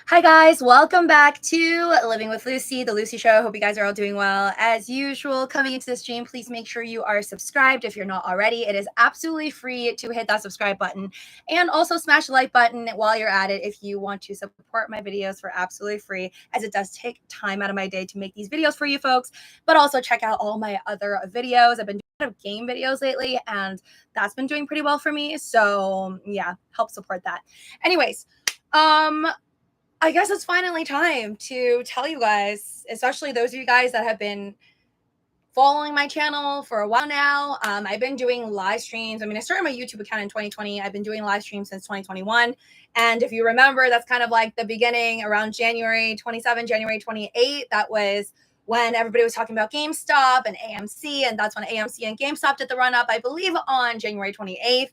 Hi guys, welcome back to Living with Lucy, the Lucy Show. Hope you guys are all doing well. As usual, coming into the stream, please make sure you are subscribed if you're not already. It is absolutely free to hit that subscribe button and also smash the like button while you're at it if you want to support my videos for absolutely free, as it does take time out of my day to make these videos for you folks. But also check out all my other videos. I've been doing a lot of game videos lately and that's been doing pretty well for me. So yeah, help support that. Anyways, I guess it's finally time to tell you guys, especially those of you guys that have been following my channel for a while now. I've been doing live streams. I started my YouTube account in 2020. I've been doing live streams since 2021. And if you remember, that's kind of like the beginning around January 27, January 28. That was when everybody was talking about GameStop and AMC. And that's when AMC and GameStop did the run up, I believe, on January 28th.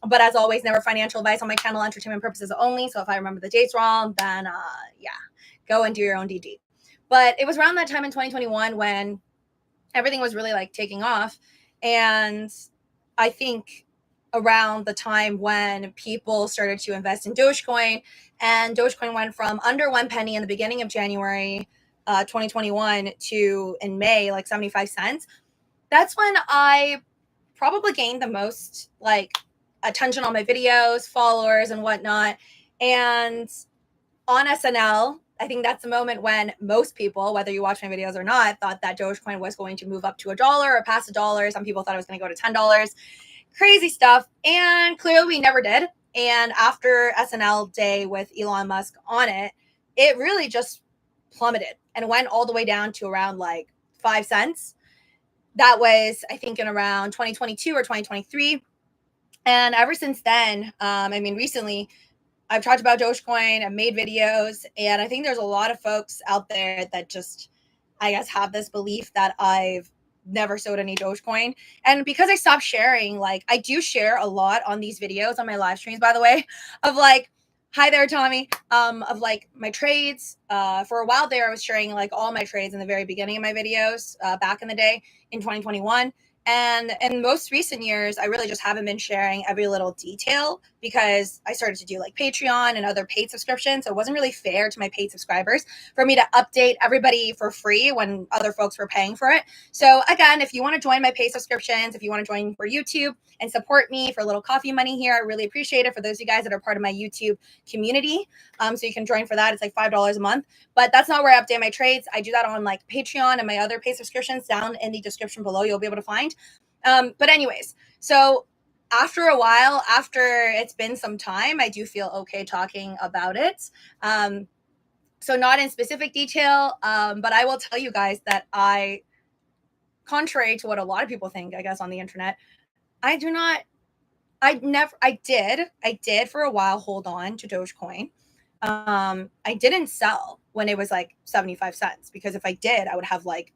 But as always, never financial advice on my channel, entertainment purposes only. So if I remember the dates wrong, then yeah, go and do your own DD. But it was around that time in 2021 when everything was really like taking off. And I think around the time when people started to invest in Dogecoin, and Dogecoin went from under 1 penny in the beginning of January 2021 to in May, like 75 cents. That's when I probably gained the most like attention on my videos, followers, and whatnot. And on SNL, I think that's the moment when most people, whether you watch my videos or not, thought that Dogecoin was going to move up to $1 or past $1. Some people thought it was going to go to $10. Crazy stuff. And clearly we never did. And after SNL Day with Elon Musk on it, it really just plummeted and went all the way down to around like 5 cents. That was, I think, in around 2022 or 2023. And ever since then, recently, I've talked about Dogecoin, I've made videos, and I think there's a lot of folks out there that just, I guess, have this belief that I've never sold any Dogecoin. And because I stopped sharing, like, I do share a lot on these videos on my live streams, by the way, of like, hi there, Tommy, of like my trades. For a while there, I was sharing like all my trades in the very beginning of my videos back in the day in 2021. And in most recent years, I really just haven't been sharing every little detail because I started to do like Patreon and other paid subscriptions. So it wasn't really fair to my paid subscribers for me to update everybody for free when other folks were paying for it. So again, if you want to join my paid subscriptions, if you want to join for YouTube and support me for a little coffee money here, I really appreciate it for those of you guys that are part of my YouTube community. So you can join for that. It's like $5 a month, but that's not where I update my trades. I do that on like Patreon and my other paid subscriptions down in the description below. You'll be able to find. But anyways, so after a while, after it's been some time, I do feel okay talking about it. So not in specific detail, but I will tell you guys that contrary to what a lot of people think, I guess, on the internet, I did for a while hold on to Dogecoin. I didn't sell when it was like 75 cents because if I did, I would have like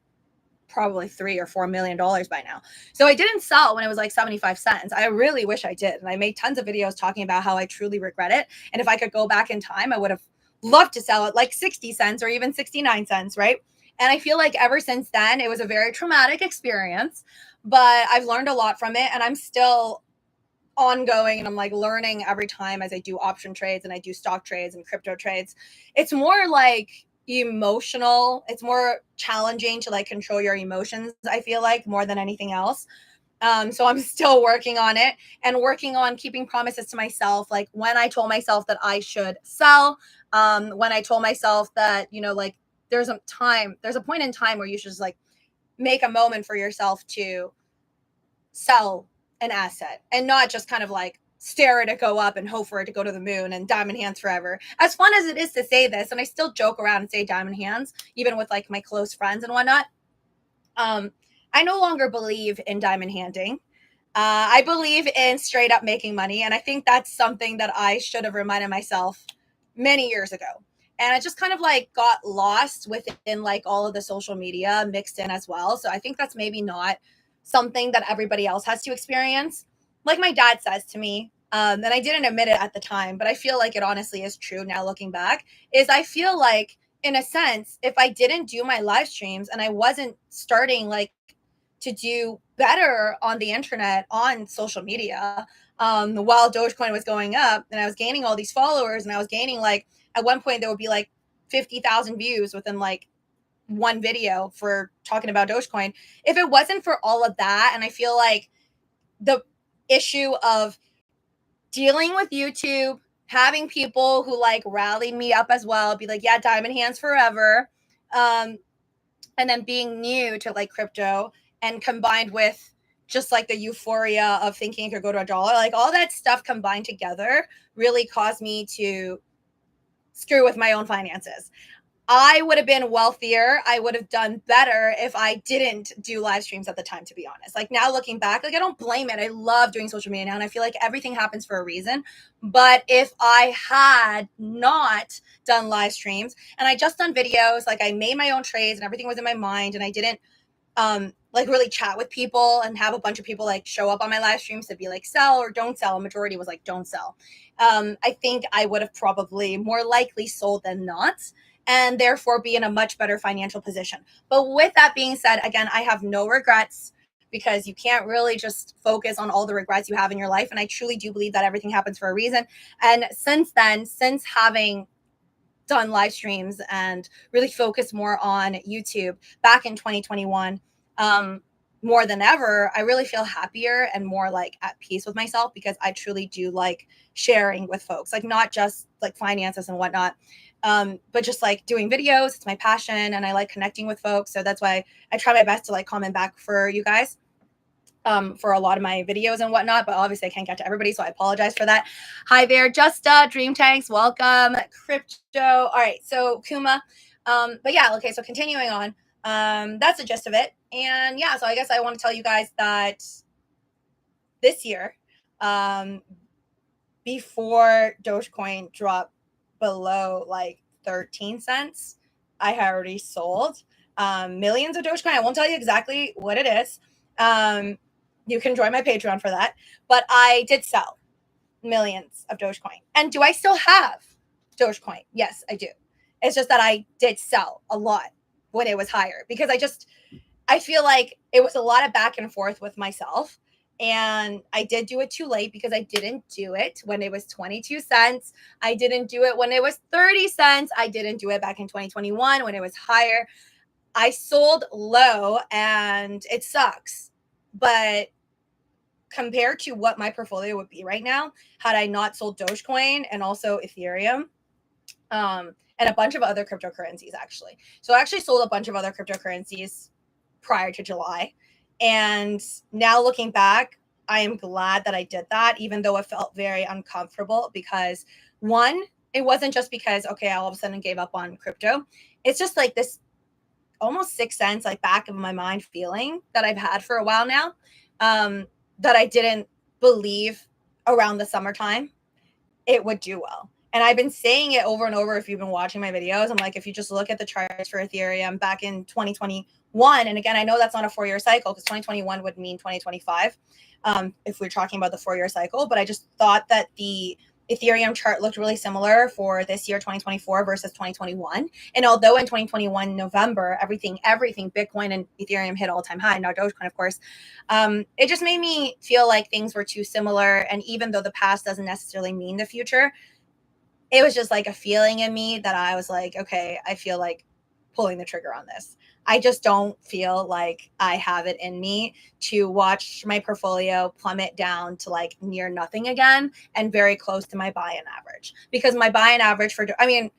probably $3 or $4 million by now. So I didn't sell when it was like 75 cents. I really wish I did. And I made tons of videos talking about how I truly regret it. And if I could go back in time, I would have loved to sell it like 60 cents or even 69 cents, right? And I feel like ever since then, it was a very traumatic experience, but I've learned a lot from it and I'm still ongoing and I'm like learning every time as I do option trades and I do stock trades and crypto trades. It's more like emotional. It's more challenging to like control your emotions, I feel like, more than anything else. So I'm still working on it and working on keeping promises to myself. Like when I told myself that I should sell, when I told myself that, like there's a point in time where you should just like make a moment for yourself to sell an asset and not just kind of like stare at it go up and hope for it to go to the moon and diamond hands forever. As fun as it is to say this, and I still joke around and say diamond hands, even with like my close friends and whatnot. I no longer believe in diamond handing. I believe in straight up making money. And I think that's something that I should have reminded myself many years ago. And it just kind of like got lost within like all of the social media mixed in as well. So I think that's maybe not something that everybody else has to experience. Like my dad says to me, and I didn't admit it at the time, but I feel like it honestly is true now looking back, is I feel like in a sense, if I didn't do my live streams and I wasn't starting like to do better on the internet, on social media, while Dogecoin was going up, and I was gaining all these followers, and I was gaining like, at one point there would be like 50,000 views within like one video for talking about Dogecoin. If it wasn't for all of that, and I feel like the issue of dealing with YouTube, having people who like rally me up as well, be like, yeah, diamond hands forever. And then being new to like crypto, and combined with just like the euphoria of thinking it could go to $1, like all that stuff combined together really caused me to screw with my own finances. I would have been wealthier. I would have done better if I didn't do live streams at the time, to be honest. Like now looking back, like I don't blame it. I love doing social media now, and I feel like everything happens for a reason. But if I had not done live streams and I just done videos, like I made my own trades and everything was in my mind, and I didn't like really chat with people and have a bunch of people like show up on my live streams to be like sell or don't sell. A majority was like don't sell. I think I would have probably more likely sold than not, and therefore be in a much better financial position. But with that being said, again, I have no regrets, because you can't really just focus on all the regrets you have in your life. And I truly do believe that everything happens for a reason. And since then, since having done live streams and really focused more on YouTube back in 2021, more than ever, I really feel happier and more like at peace with myself, because I truly do like sharing with folks, like not just like finances and whatnot, but just like doing videos. It's my passion, and I like connecting with folks. So that's why I try my best to like comment back for you guys for a lot of my videos and whatnot, but obviously I can't get to everybody, so I apologize for that. Hi there, Justa, Dream Tanks, welcome, Crypto. All right, so Kuma, but yeah, okay, so continuing on, that's the gist of it. And yeah, so I guess I want to tell you guys that this year, before Dogecoin dropped below like 13 cents, I had already sold millions of Dogecoin. I won't tell you exactly what it is. You can join my Patreon for that. But I did sell millions of Dogecoin. And do I still have Dogecoin? Yes, I do. It's just that I did sell a lot when it was higher, because I feel like it was a lot of back and forth with myself. And I did do it too late, because I didn't do it when it was 22 cents. I didn't do it when it was 30 cents. I didn't do it back in 2021 when it was higher. I sold low, and it sucks. But compared to what my portfolio would be right now, had I not sold Dogecoin and also Ethereum, and a bunch of other cryptocurrencies, actually. So I actually sold a bunch of other cryptocurrencies prior to July. And now looking back, I am glad that I did that, even though it felt very uncomfortable, because one, it wasn't just because, okay, I all of a sudden gave up on crypto. It's just like this almost 6 cents, like back of my mind feeling that I've had for a while now, that I didn't believe around the summertime it would do well. And I've been saying it over and over. If you've been watching my videos, I'm like, if you just look at the charts for Ethereum back in 2021, and again, I know that's not a 4-year cycle, because 2021 would mean 2025 if we're talking about the 4-year cycle. But I just thought that the Ethereum chart looked really similar for this year, 2024 versus 2021. And although in 2021 November, everything, Bitcoin and Ethereum hit all-time high, not Dogecoin, of course, it just made me feel like things were too similar. And even though the past doesn't necessarily mean the future, it was just like a feeling in me that I was like, okay, I feel like pulling the trigger on this. I just don't feel like I have it in me to watch my portfolio plummet down to like near nothing again, and very close to my buy-in average. Because my buy-in average for Ethereum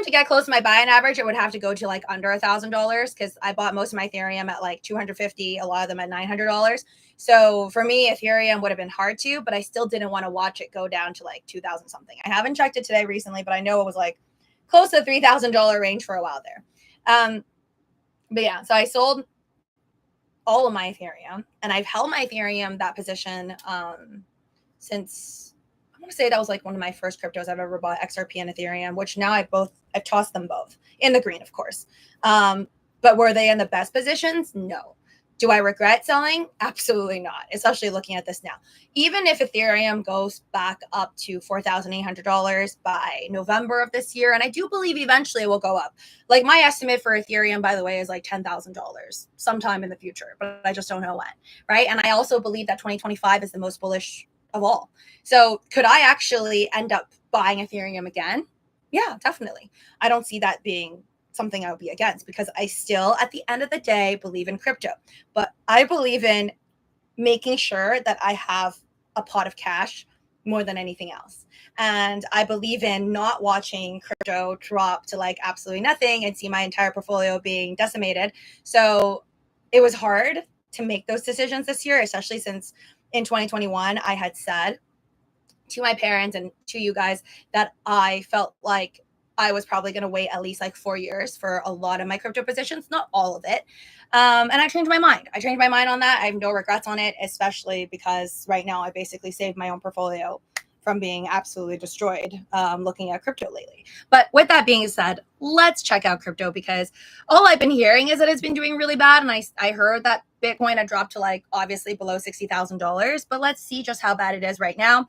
to get close to my buy-in average, it would have to go to like under $1,000, because I bought most of my Ethereum at like $250, a lot of them at $900. So for me, Ethereum would have been hard to, but I still didn't want to watch it go down to like 2,000 something. I haven't checked it today recently, but I know it was like close to the $3,000 range for a while there. But yeah, so I sold all of my Ethereum, and I've held my Ethereum, that position, since, I want to say that was like one of my first cryptos I've ever bought, XRP and Ethereum, which now I've tossed them both in the green, of course. But were they in the best positions? No. Do I regret selling? Absolutely not, especially looking at this now. Even if Ethereum goes back up to $4,800 by November of this year, and I do believe eventually it will go up. Like my estimate for Ethereum, by the way, is like $10,000 sometime in the future, but I just don't know when, right? And I also believe that 2025 is the most bullish of all. So could I actually end up buying Ethereum again? Yeah, definitely. I don't see that being something I would be against, because I still, at the end of the day, believe in crypto. But I believe in making sure that I have a pot of cash more than anything else. And I believe in not watching crypto drop to like absolutely nothing and see my entire portfolio being decimated. So it was hard to make those decisions this year, especially since in 2021 I had said to my parents and to you guys that I felt like I was probably going to wait at least like 4 years for a lot of my crypto positions, not all of it. And I changed my mind. I changed my mind on that. I have no regrets on it, especially because right now I basically saved my own portfolio from being absolutely destroyed looking at crypto lately. But with that being said, let's check out crypto, because all I've been hearing is that it's been doing really bad. And I heard that Bitcoin had dropped to like obviously below $60,000, but let's see just how bad it is right now.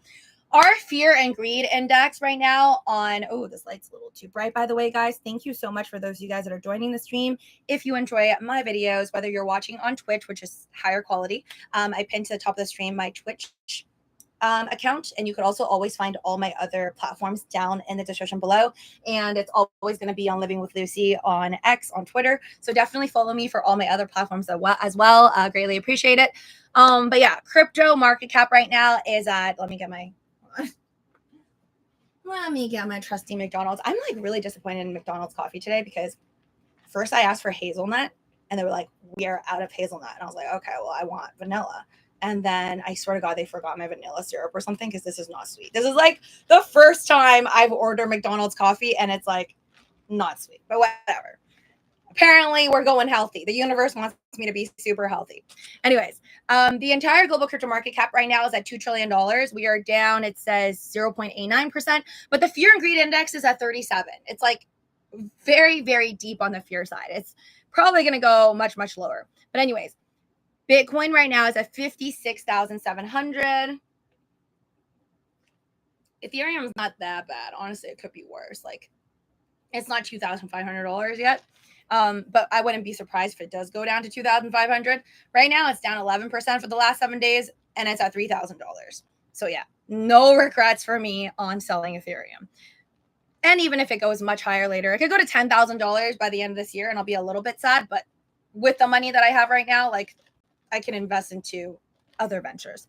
Our fear and greed index right now on, oh, this light's a little too bright, by the way, guys. Thank you so much for those of you guys that are joining the stream. If you enjoy my videos, whether you're watching on Twitch, which is higher quality, I pinned to the top of the stream my Twitch account, and you could also always find all my other platforms down in the description below. And it's always going to be on Living with Lucy on X, on Twitter. So definitely follow me for all my other platforms as well. Greatly appreciate it. But yeah, crypto market cap right now is at, let me get my trusty McDonald's. I'm like really disappointed in McDonald's coffee today, because first I asked for hazelnut and they were like, we are out of hazelnut. And I was like, okay, well, I want vanilla. And then I swear to God, they forgot my vanilla syrup or something, because this is not sweet. This is like the first time I've ordered McDonald's coffee and it's like not sweet, but whatever. Apparently we're going healthy. The universe wants me to be super healthy. Anyways, the entire global crypto market cap right now is at $2 trillion. We are down, it says 0.89%, but the fear and greed index is at 37. It's like very, very deep on the fear side. It's probably going to go much, much lower. But anyways, Bitcoin right now is at 56,700. Ethereum is not that bad. Honestly, it could be worse. Like, it's not $2,500 yet. But I wouldn't be surprised if it does go down to $2,500. Right now, it's down 11% for the last 7 days, and it's at $3,000. So yeah, no regrets for me on selling Ethereum. And even if it goes much higher later, it could go to $10,000 by the end of this year, and I'll be a little bit sad. But with the money that I have right now, like, I can invest into other ventures.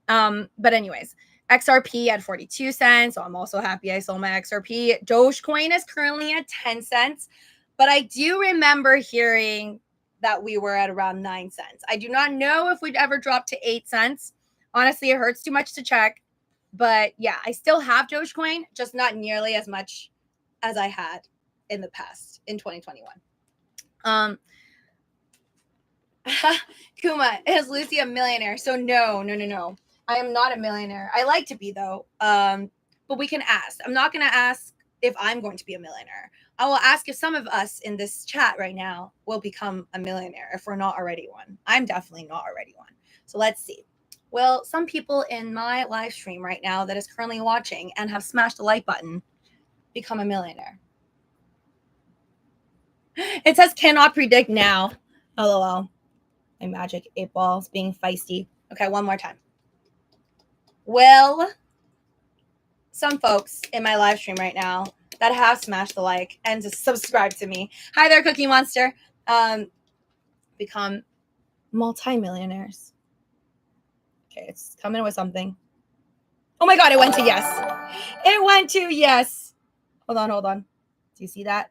But anyways, XRP at 42 cents. So I'm also happy I sold my XRP. Dogecoin is currently at 10 cents. But I do remember hearing that we were at around 9 cents. I do not know if we'd ever drop to 8 cents. Honestly, it hurts too much to check. But yeah, I still have Dogecoin, just not nearly as much as I had in the past, in 2021. Kuma, is Lucy a millionaire? So no. I am not a millionaire. I like to be, though. But we can ask. I'm not going to ask if I'm going to be a millionaire. I will ask if some of us in this chat right now will become a millionaire if we're not already one. I'm definitely not already one. So let's see. Will some people in my live stream right now that is currently watching and have smashed the like button become a millionaire? It says cannot predict now. LOL. My magic 8 balls being feisty. Okay, one more time. Will some folks in my live stream right now that have smashed the like and just subscribe to me, hi there, Cookie Monster, become multimillionaires? Okay, it's coming with something. Oh my God, it went to yes. It went to yes. Hold on. Do you see that?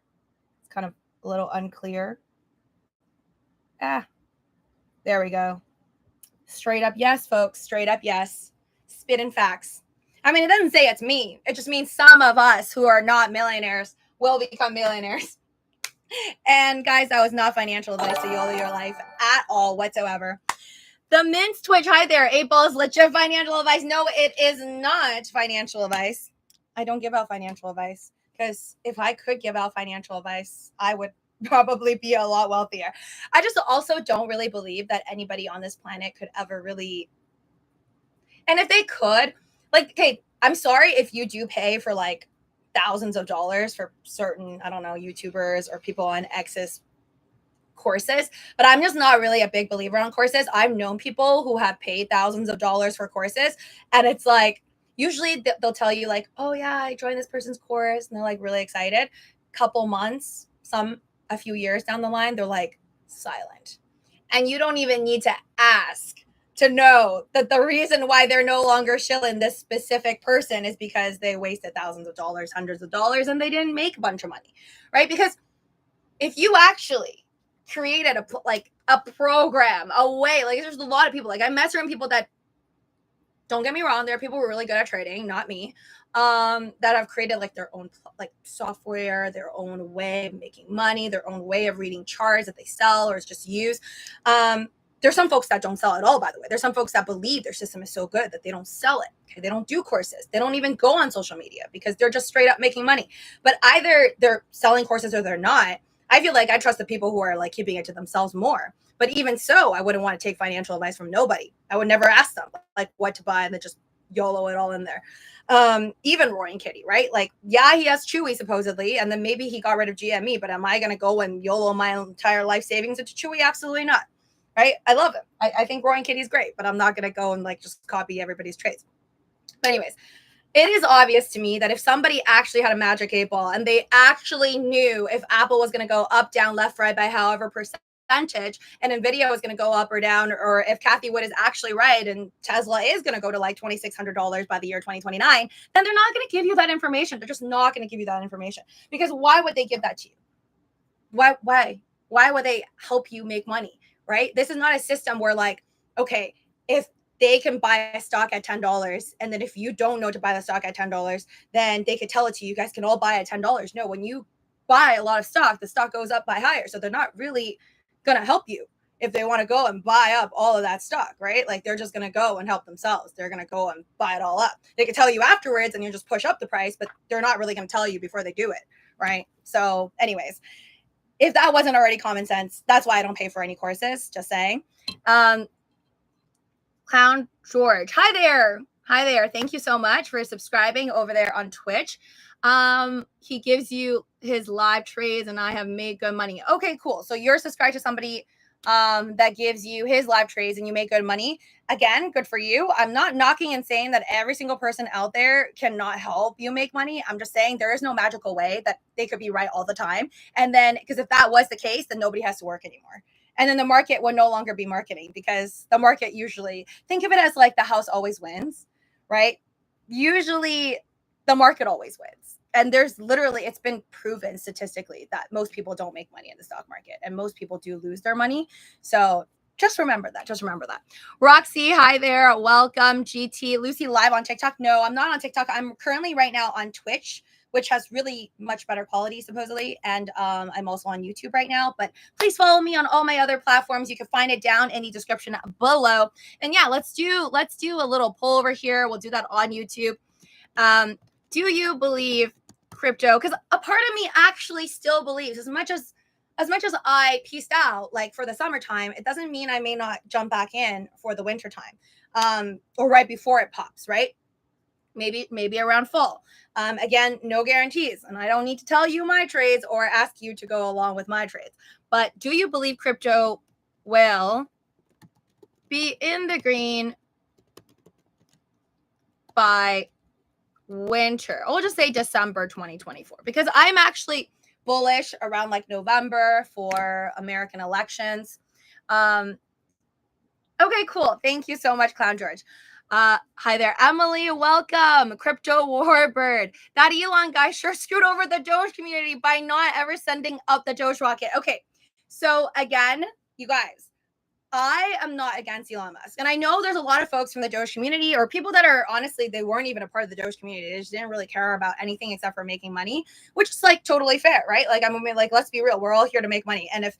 It's kind of a little unclear. There we go. Straight up yes, folks. Straight up yes. Spitting facts. I mean, it doesn't say it's me. It just means some of us who are not millionaires will become millionaires. And guys, that was not financial advice to YOLO your life at all whatsoever. The Mints Twitch, hi there. 8 balls, legit financial advice. No, it is not financial advice. I don't give out financial advice, because if I could give out financial advice, I would probably be a lot wealthier. I just also don't really believe that anybody on this planet could ever really, and if they could, like, okay, I'm sorry if you do pay for like thousands of dollars for certain, I don't know, YouTubers or people on X's courses, but I'm just not really a big believer on courses. I've known people who have paid thousands of dollars for courses, and it's like, usually they'll tell you like, oh yeah, I joined this person's course, and they're like really excited. Couple months, a few years down the line, they're like silent. And you don't even need to ask to know that the reason why they're no longer shilling this specific person is because they wasted thousands of dollars, hundreds of dollars, and they didn't make a bunch of money, right? Because if you actually created a program, a way, like there's a lot of people, like I mess around people that, don't get me wrong, there are people who are really good at trading, not me, that have created like their own like software, their own way of making money, their own way of reading charts that they sell or just use. There's some folks that don't sell at all, by the way. There's some folks that believe their system is so good that they don't sell it. Okay, they don't do courses. They don't even go on social media because they're just straight up making money. But either they're selling courses or they're not. I feel like I trust the people who are like keeping it to themselves more. But even so, I wouldn't want to take financial advice from nobody. I would never ask them like what to buy and then just YOLO it all in there. Even Roaring Kitty, right? Like, yeah, he has Chewy supposedly, and then maybe he got rid of GME, but am I going to go and YOLO my entire life savings into Chewy? Absolutely not. Right? I love him. I think Roaring Kitty is great, but I'm not going to go and like just copy everybody's trades. But anyways, it is obvious to me that if somebody actually had a magic 8-ball and they actually knew if Apple was going to go up, down, left, right by however percentage, and Nvidia was going to go up or down, or if Cathie Wood is actually right and Tesla is going to go to like $2,600 by the year 2029, then they're not going to give you that information. They're just not going to give you that information, because why would they give that to you? Why would they help you make money? Right? This is not a system where like, okay, if they can buy a stock at $10, and then if you don't know to buy the stock at $10, then they could tell it to you. You guys can all buy at $10. No, when you buy a lot of stock, the stock goes up by higher. So they're not really going to help you if they want to go and buy up all of that stock, right? Like they're just going to go and help themselves. They're going to go and buy it all up. They could tell you afterwards and you just push up the price, but they're not really going to tell you before they do it, right? So anyways, if that wasn't already common sense, that's why I don't pay for any courses, just saying. Clown George. Hi there. Hi there. Thank you so much for subscribing over there on Twitch. He gives you his live trades and I have made good money. Okay, cool. So you're subscribed to somebody that gives you his live trades and you make good money. Again, good for you. I'm not knocking and saying that every single person out there cannot help you make money. I'm just saying there is no magical way that they could be right all the time. And then, because if that was the case, then nobody has to work anymore. And then the market would no longer be marketing, because the market usually, think of it as like the house always wins, right? Usually the market always wins. And there's literally, it's been proven statistically that most people don't make money in the stock market and most people do lose their money. So just remember that. Just remember that. Roxy, hi there. Welcome. GT. Lucy, live on TikTok. No, I'm not on TikTok. I'm currently right now on Twitch, which has really much better quality, supposedly. And I'm also on YouTube right now. But please follow me on all my other platforms. You can find it down in the description below. And yeah, let's do a little poll over here. We'll do that on YouTube. Do you believe crypto? Because a part of me actually still believes, as much as I pieced out like for the summertime, it doesn't mean I may not jump back in for the wintertime, or right before it pops, right? Maybe around fall. Again, no guarantees. And I don't need to tell you my trades or ask you to go along with my trades. But do you believe crypto will be in the green by winter? I'll just say December 2024, because I'm actually bullish around like November for American elections. Okay, cool. Thank you so much, Clown George. Hi there, Emily. Welcome. Crypto Warbird. That Elon guy sure screwed over the Doge community by not ever sending up the Doge rocket. Okay, so again, you guys, I am not against Elon Musk. And I know there's a lot of folks from the Doge community, or people that are honestly, they weren't even a part of the Doge community. They just didn't really care about anything except for making money, which is like totally fair, right? Like, I mean, like, let's be real. We're all here to make money. And if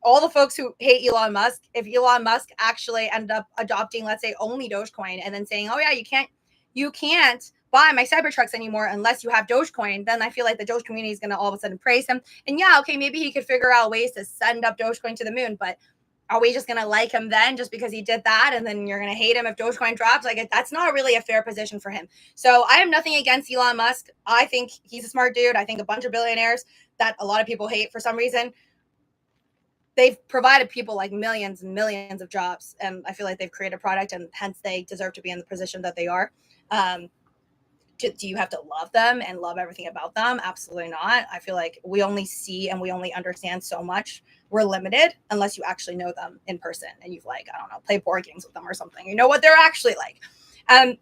all the folks who hate Elon Musk, if Elon Musk actually ended up adopting, let's say, only Dogecoin and then saying, oh yeah, you can't buy my Cybertrucks anymore unless you have Dogecoin, then I feel like the Doge community is going to all of a sudden praise him. And yeah, okay, maybe he could figure out ways to send up Dogecoin to the moon, but are we just going to like him then just because he did that? And then you're going to hate him if Dogecoin drops? Like, that's not really a fair position for him. So I have nothing against Elon Musk. I think he's a smart dude. I think a bunch of billionaires that a lot of people hate for some reason, they've provided people like millions and millions of jobs. And I feel like they've created a product, and hence they deserve to be in the position that they are. Do you have to love them and love everything about them? Absolutely not. I feel like we only see and we only understand so much. We're limited unless you actually know them in person and you've, like, I don't know, played board games with them or something. You know what they're actually like.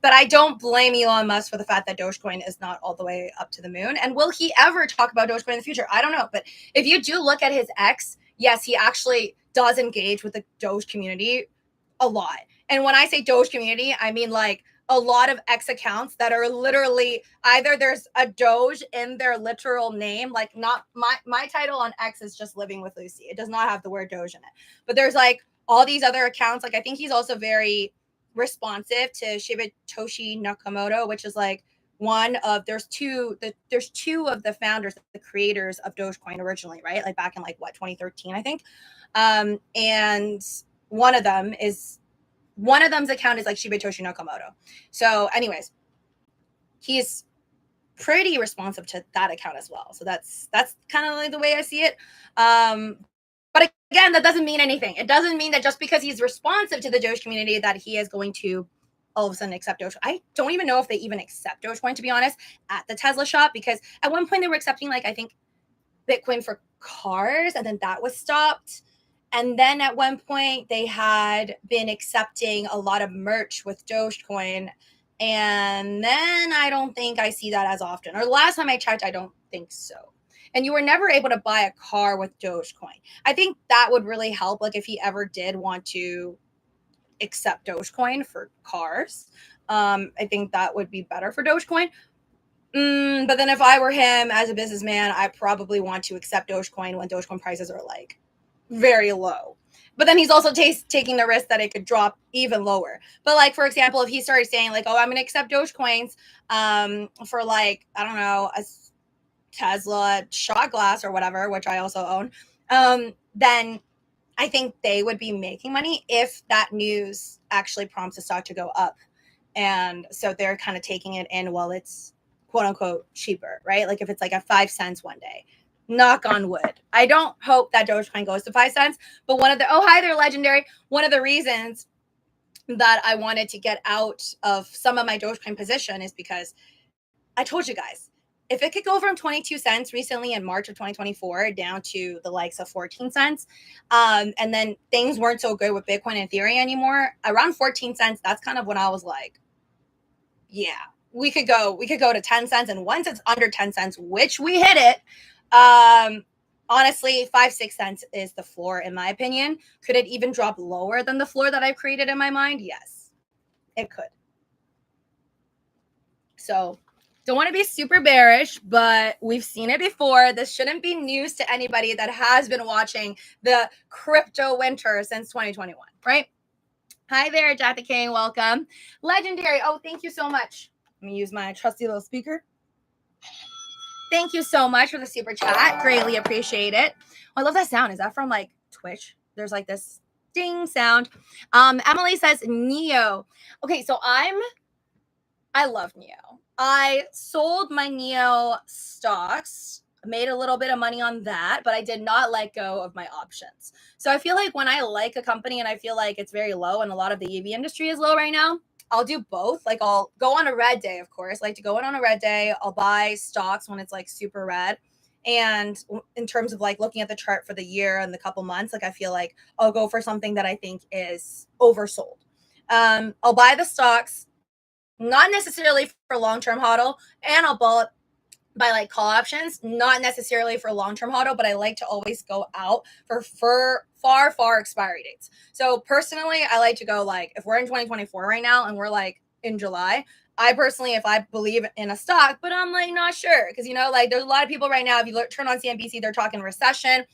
But I don't blame Elon Musk for the fact that Dogecoin is not all the way up to the moon. And will he ever talk about Dogecoin in the future? I don't know. But if you do look at his X, yes, he actually does engage with the Doge community a lot. And when I say Doge community, I mean like a lot of X accounts that are literally either there's a Doge in their literal name, like not my title on X is just Living with Lucy. It does not have the word Doge in it. But there's like all these other accounts. Like I think he's also very responsive to Shibatoshi Nakamoto, which is like one of there's two of the founders, the creators of Dogecoin originally, right? Like back in like what 2013, I think. And one of them's account is like Shibatoshi Nakamoto. So, anyways, he's pretty responsive to that account as well. So that's kind of like the way I see it. But again, that doesn't mean anything. It doesn't mean that just because he's responsive to the Doge community that he is going to all of a sudden accept Doge. I don't even know if they even accept Dogecoin, to be honest, at the Tesla shop, because at one point they were accepting, like, I think Bitcoin for cars, and then that was stopped. And then at one point they had been accepting a lot of merch with Dogecoin. And then I don't think I see that as often. Or the last time I checked, I don't think so. And you were never able to buy a car with Dogecoin. I think that would really help. Like if he ever did want to accept Dogecoin for cars, I think that would be better for Dogecoin. But then if I were him as a businessman, I probably want to accept Dogecoin when Dogecoin prices are like very low. But then he's also taking the risk that it could drop even lower. But like, for example, if he started saying like, oh, I'm going to accept Dogecoins for like, I don't know, a Tesla shot glass or whatever, which I also own, then I think they would be making money if that news actually prompts the stock to go up. And so they're kind of taking it in while it's quote unquote cheaper, right? Like if it's like at 5 cents one day, knock on wood. I don't hope that Dogecoin goes to 5 cents, but oh, hi there, Legendary. One of the reasons that I wanted to get out of some of my Dogecoin position is because I told you guys, if it could go from 22 cents recently in March of 2024 down to the likes of 14 cents, and then things weren't so good with Bitcoin and Ethereum anymore, around 14 cents, that's kind of when I was like, yeah, we could go to 10 cents. And once it's under 10 cents, which we hit it, honestly, 5-6 cents is the floor, in my opinion. Could it even drop lower than the floor that I've created in my mind? Yes, it could. So don't want to be super bearish, but we've seen it before. This shouldn't be news to anybody that has been watching the crypto winter since 2021, right? Hi there, Jatha King. Welcome. Legendary. Oh, thank you so much. Let me use my trusty little speaker. Thank you so much for the super chat. Greatly appreciate it. Oh, I love that sound. Is that from like Twitch? There's like this ding sound. Emily says Neo. Okay, so I love Neo. I sold my Neo stocks, made a little bit of money on that, but I did not let go of my options. So I feel like when I like a company and I feel like it's very low and a lot of the EV industry is low right now, I'll do both. Like I'll go on a red day, of course, like to go in on a red day. I'll buy stocks when it's like super red. And in terms of like looking at the chart for the year and the couple months, like I feel like I'll go for something that I think is oversold. I'll buy the stocks, not necessarily for long-term HODL, and I'll buy like call options, not necessarily for long-term HODL, but I like to always go out for far expiry dates. So personally, I like to go like, if we're in 2024 right now and we're like in July, I personally, if I believe in a stock, but I'm like not sure, because you know, like there's a lot of people right now, if you turn on CNBC, they're talking recession.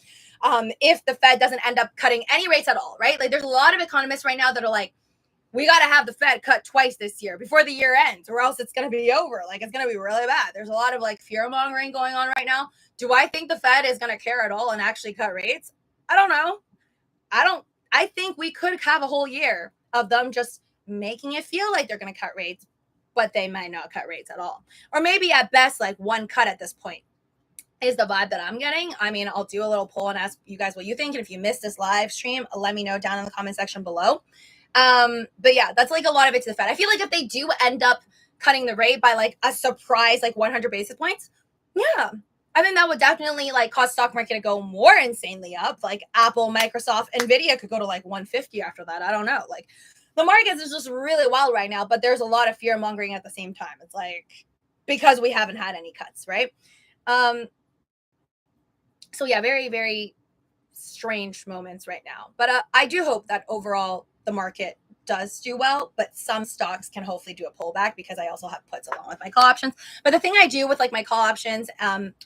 If the Fed doesn't end up cutting any rates at all, right? Like there's a lot of economists right now that are like, we got to have the Fed cut twice this year before the year ends, or else it's going to be over. Like, it's going to be really bad. There's a lot of like fear mongering going on right now. Do I think the Fed is going to care at all and actually cut rates? I don't know. I think we could have a whole year of them just making it feel like they're going to cut rates, but they might not cut rates at all. Or maybe at best, like one cut at this point. is the vibe that I'm getting. I mean, I'll do a little poll and ask you guys what you think. And if you missed this live stream, let me know down in the comment section below. But yeah, that's like a lot of it to the Fed. I feel like if they do end up cutting the rate by like a surprise, like 100 basis points, yeah, I think that would definitely like cause stock market to go more insanely up. Like Apple, Microsoft, Nvidia could go to like 150 after that. I don't know. Like the markets is just really wild right now, but there's a lot of fear mongering at the same time. It's like because we haven't had any cuts, right? So yeah, very, very strange moments right now. But I do hope that overall the market does do well, but some stocks can hopefully do a pullback because I also have puts along with my call options. But the thing I do with like my call options,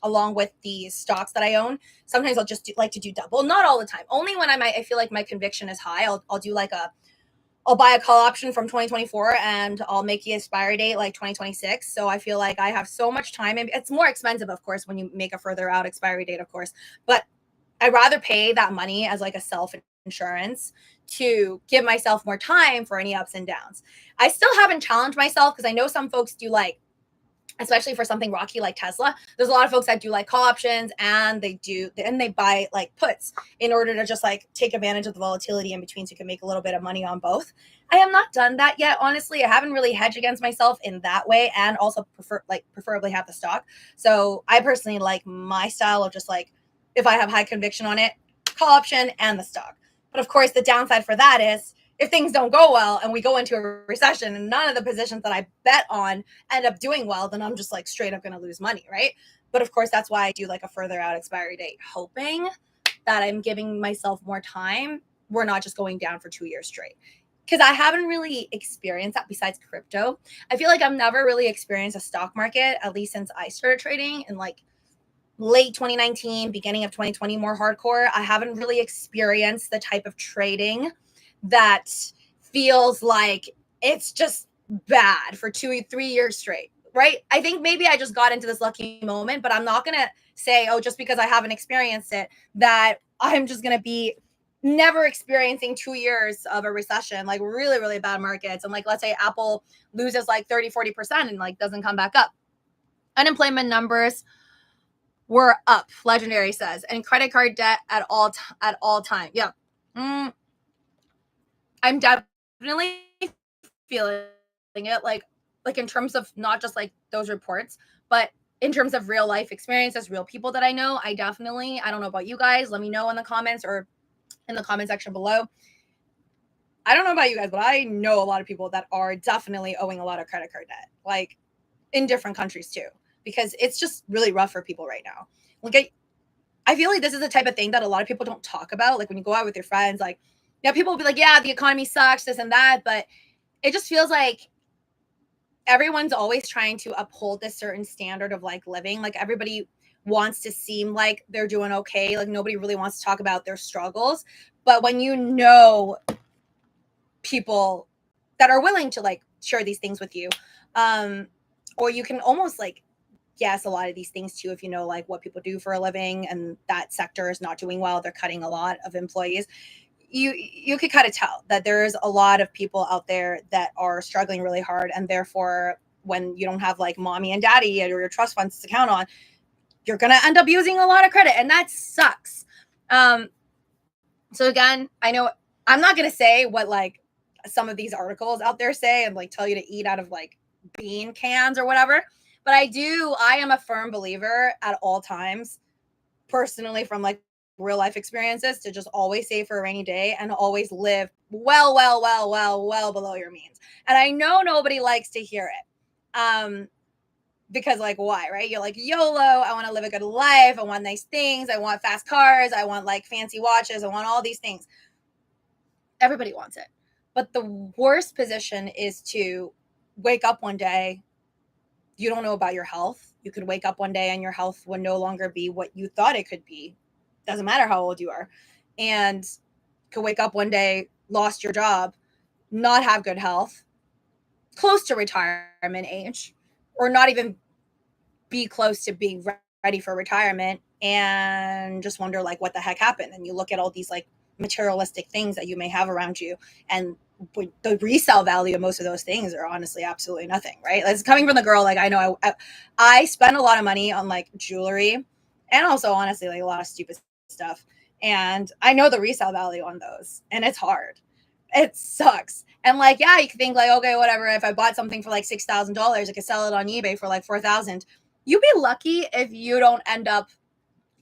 along with the stocks that I own, sometimes I'll just like to do double. Not all the time. Only when I feel like my conviction is high. I'll do like I'll buy a call option from 2024 and I'll make the expiry date like 2026. So I feel like I have so much time. And it's more expensive, of course, when you make a further out expiry date, of course. But I'd rather pay that money as like a self-insurance to give myself more time for any ups and downs. I still haven't challenged myself because I know some folks do like, especially for something rocky like Tesla, there's a lot of folks that do like call options and they buy like puts in order to just like take advantage of the volatility in between so you can make a little bit of money on both. I have not done that yet, honestly. I haven't really hedged against myself in that way and also preferably have the stock. So I personally like my style of just like, if I have high conviction on it, call option and the stock. But of course, the downside for that is if things don't go well and we go into a recession and none of the positions that I bet on end up doing well, then I'm just like straight up going to lose money, right? But of course, that's why I do like a further out expiry date, hoping that I'm giving myself more time. We're not just going down for 2 years straight. Because I haven't really experienced that besides crypto. I feel like I've never really experienced a stock market, at least since I started trading in like late 2019, beginning of 2020, more hardcore. I haven't really experienced the type of trading that feels like it's just bad for 2 3 years straight, right? I think maybe I just got into this lucky moment, but I'm not going to say, oh, just because I haven't experienced it, that I'm just going to be never experiencing 2 years of a recession, like really, really bad markets. And like, let's say Apple loses like 30-40% and like doesn't come back up. Unemployment numbers were up, Legendary says, and credit card debt at all time. Yeah. I'm definitely feeling it, like in terms of not just like those reports, but in terms of real life experiences, real people that I know. I don't know about you guys. Let me know in the comments or in the comment section below. I don't know about you guys, but I know a lot of people that are definitely owing a lot of credit card debt, like in different countries too, because it's just really rough for people right now. Like I feel like this is the type of thing that a lot of people don't talk about. Like when you go out with your friends, like, yeah, people will be like, yeah, the economy sucks, this and that. But it just feels like everyone's always trying to uphold this certain standard of like living. Like everybody wants to seem like they're doing okay. Like nobody really wants to talk about their struggles. But when you know people that are willing to like share these things with you, or you can almost like guess a lot of these things too if you know like what people do for a living and that sector is not doing well, they're cutting a lot of employees. You could kind of tell that there's a lot of people out there that are struggling really hard, and therefore when you don't have like mommy and daddy or your trust funds to count on, you're gonna end up using a lot of credit, and that sucks. So again, I know I'm not gonna say what like some of these articles out there say and like tell you to eat out of like bean cans or whatever, but I am a firm believer at all times, personally, from like real life experiences, to just always save for a rainy day and always live well below your means. And I know nobody likes to hear it. Because like, why, right? You're like, YOLO, I want to live a good life. I want nice things. I want fast cars. I want like fancy watches. I want all these things. Everybody wants it. But the worst position is to wake up one day, you don't know about your health. You could wake up one day and your health would no longer be what you thought it could be. Doesn't matter how old you are. And could wake up one day, lost your job, not have good health, close to retirement age, or not even be close to being ready for retirement, and just wonder like what the heck happened. And you look at all these like materialistic things that you may have around you, and the resale value of most of those things are honestly absolutely nothing, right? It's coming from the girl. Like I know I spend a lot of money on like jewelry and also honestly like a lot of stupid stuff. And I know the resale value on those, and it's hard. It sucks. And like, yeah, you could think like, okay, whatever. If I bought something for like $6,000, I could sell it on eBay for like 4,000. You'd be lucky if you don't end up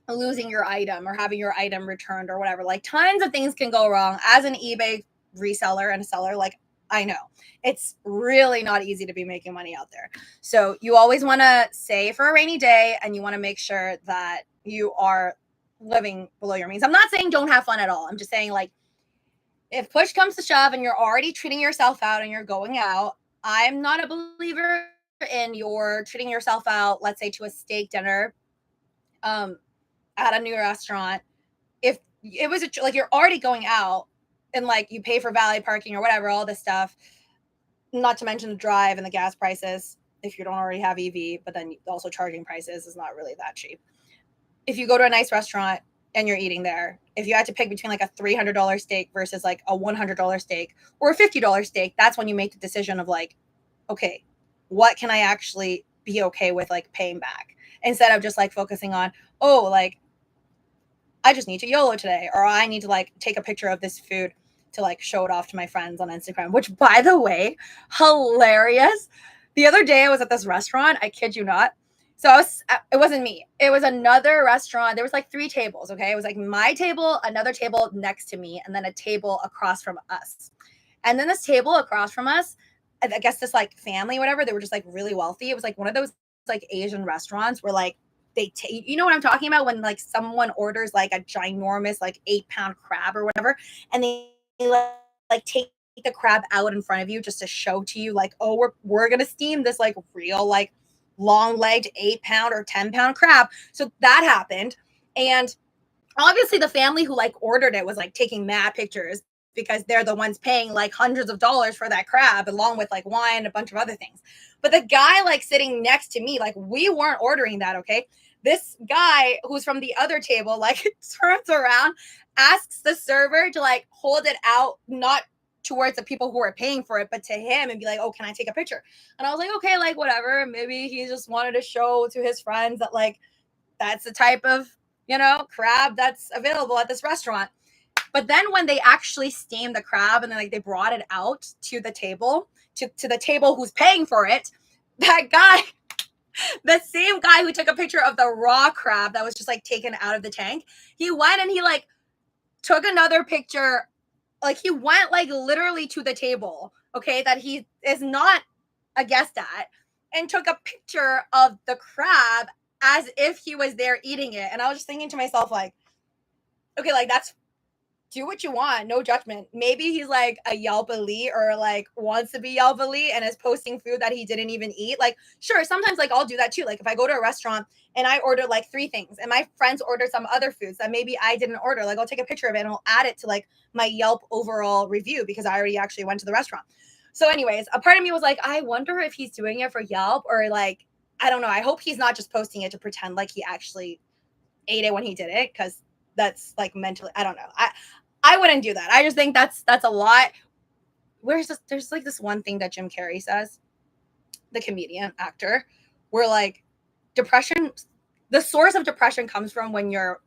losing your item or having your item returned or whatever. Like, tons of things can go wrong as an eBay reseller and a seller. Like, I know it's really not easy to be making money out there. So you always want to save for a rainy day, and you want to make sure that you are living below your means. I'm not saying don't have fun at all. I'm just saying, like, if push comes to shove and you're already treating yourself out and you're going out, I'm not a believer in your treating yourself out, let's say to a steak dinner at a new restaurant. If it was like you're already going out and like you pay for valet parking or whatever, all this stuff, not to mention the drive and the gas prices if you don't already have EV, but then also charging prices is not really that cheap. If you go to a nice restaurant and you're eating there, if you had to pick between like a $300 steak versus like a $100 steak or a $50 steak, that's when you make the decision of like, okay, what can I actually be okay with like paying back, instead of just like focusing on, oh, like I just need to YOLO today, or I need to like take a picture of this food to like show it off to my friends on Instagram, which by the way, hilarious. The other day I was at this restaurant, I kid you not. So it wasn't me. It was another restaurant. There was like 3 tables, okay? It was like my table, another table next to me, and then a table across from us. And then this table across from us, I guess this like family, whatever, they were just like really wealthy. It was like one of those like Asian restaurants where like they take, you know what I'm talking about, when like someone orders like a ginormous like 8-pound crab or whatever, and they like take the crab out in front of you just to show to you like, oh, we're gonna steam this like real like long-legged 8-pound or 10-pound crab. So that happened. And obviously the family who like ordered it was like taking mad pictures because they're the ones paying like hundreds of dollars for that crab, along with like wine and a bunch of other things. But the guy like sitting next to me, like we weren't ordering that, okay? This guy who's from the other table like turns around, asks the server to like hold it out, not towards the people who are paying for it, but to him, and be like, oh, can I take a picture? And I was like, okay, like whatever. Maybe he just wanted to show to his friends that like that's the type of, you know, crab that's available at this restaurant. But then when they actually steamed the crab and then like they brought it out to the table, to the table who's paying for it, that guy, the same guy who took a picture of the raw crab that was just like taken out of the tank, he went and he like took another picture. Like he went like literally to the table, okay, that he is not a guest at, and took a picture of the crab as if he was there eating it. And I was just thinking to myself, like, okay, like that's, do what you want, no judgment. Maybe he's like a Yelp elite or like wants to be Yelp elite and is posting food that he didn't even eat. Like, sure, sometimes like I'll do that too. Like if I go to a restaurant and I order like 3 things and my friends order some other foods that maybe I didn't order, like I'll take a picture of it and I'll add it to like my Yelp overall review because I already actually went to the restaurant. So anyways, a part of me was like, I wonder if he's doing it for Yelp, or like, I don't know. I hope he's not just posting it to pretend like he actually ate it when he did it, because that's like mentally, I don't know. I wouldn't do that. I just think that's a lot. There's like this one thing that Jim Carrey says, the comedian actor, where like depression, the source of depression comes from when you're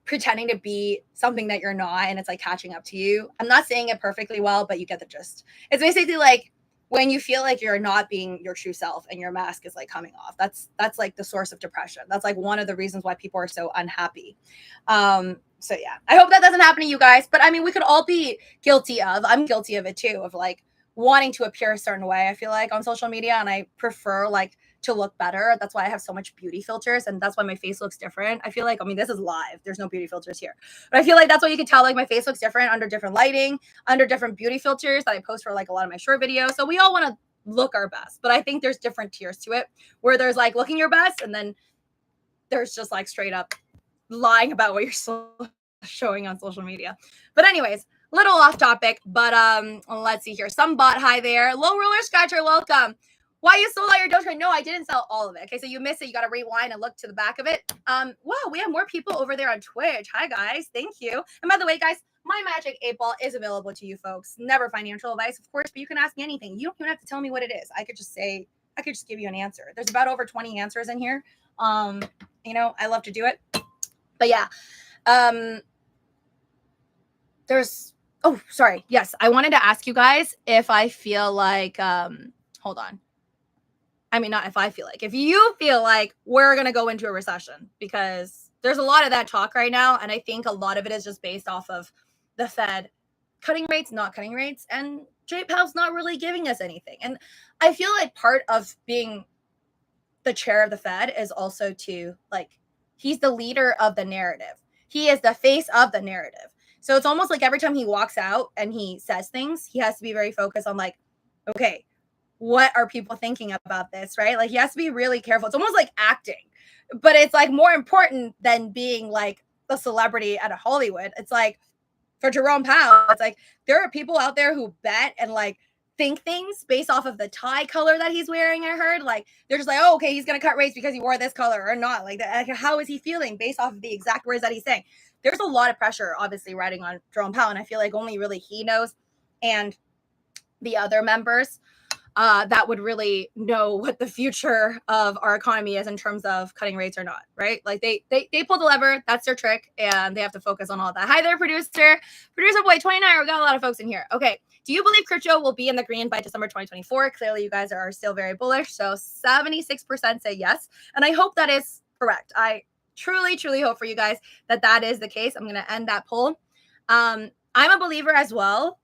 pretending to be something that you're not, and it's like catching up to you. I'm not saying it perfectly well, but you get the gist. It's basically like when you feel like you're not being your true self and your mask is like coming off. That's like the source of depression. That's like one of the reasons why people are so unhappy. So yeah, I hope that doesn't happen to you guys. But I mean, we could all be guilty of, I'm guilty of it too, of like wanting to appear a certain way, I feel like, on social media. And I prefer like to look better. That's why I have so much beauty filters, and that's why my face looks different. I feel like, I mean, this is live. There's no beauty filters here. But I feel like that's what you can tell, like my face looks different under different lighting, under different beauty filters that I post for like a lot of my short videos. So we all want to look our best. But I think there's different tiers to it, where there's like looking your best, and then there's just like straight up lying about what you're showing on social media. But anyways, little off topic, but let's see here. Some bot, hi there. Low roller scratcher, welcome. Why you sold out your Dogecoin? No, I didn't sell all of it. Okay, so you missed it. You got to rewind and look to the back of it. Wow, we have more people over there on Twitch. Hi, guys. Thank you. And by the way, guys, my magic 8-ball is available to you folks. Never financial advice, of course, but you can ask me anything. You don't even have to tell me what it is. I could just say I could just give you an answer. There's about over 20 answers in here. You know, I love to do it. But yeah, there's, oh, sorry. Yes, I wanted to ask you guys if I feel like, hold on. I mean, not if I feel like, if you feel like we're going to go into a recession, because there's a lot of that talk right now. And I think a lot of it is just based off of the Fed cutting rates, not cutting rates, and Jay Powell's not really giving us anything. And I feel like part of being the chair of the Fed is also to, like, he's the leader of the narrative. He is the face of the narrative. So it's almost like every time he walks out and he says things, he has to be very focused on, like, okay, what are people thinking about this, right? Like, he has to be really careful. It's almost like acting, but it's like more important than being like a celebrity at a Hollywood. It's like, for Jerome Powell, it's like there are people out there who bet and like think things based off of the tie color that he's wearing. I heard, like, they're just like, oh, okay, he's gonna cut rates because he wore this color or not. Like, how is he feeling based off of the exact words that he's saying? There's a lot of pressure, obviously, riding on Jerome Powell, and I feel like only really he knows, and the other members that would really know what the future of our economy is in terms of cutting rates or not, right? Like, they pull the lever, that's their trick, and they have to focus on all that. Hi there, producer boy 29. We got a lot of folks in here. Okay, do you believe crypto will be in the green by December 2024? Clearly, you guys are still very bullish. So 76% say yes, and I hope that is correct. I truly hope for you guys that that is the case. I'm going to end that poll. I'm a believer as well.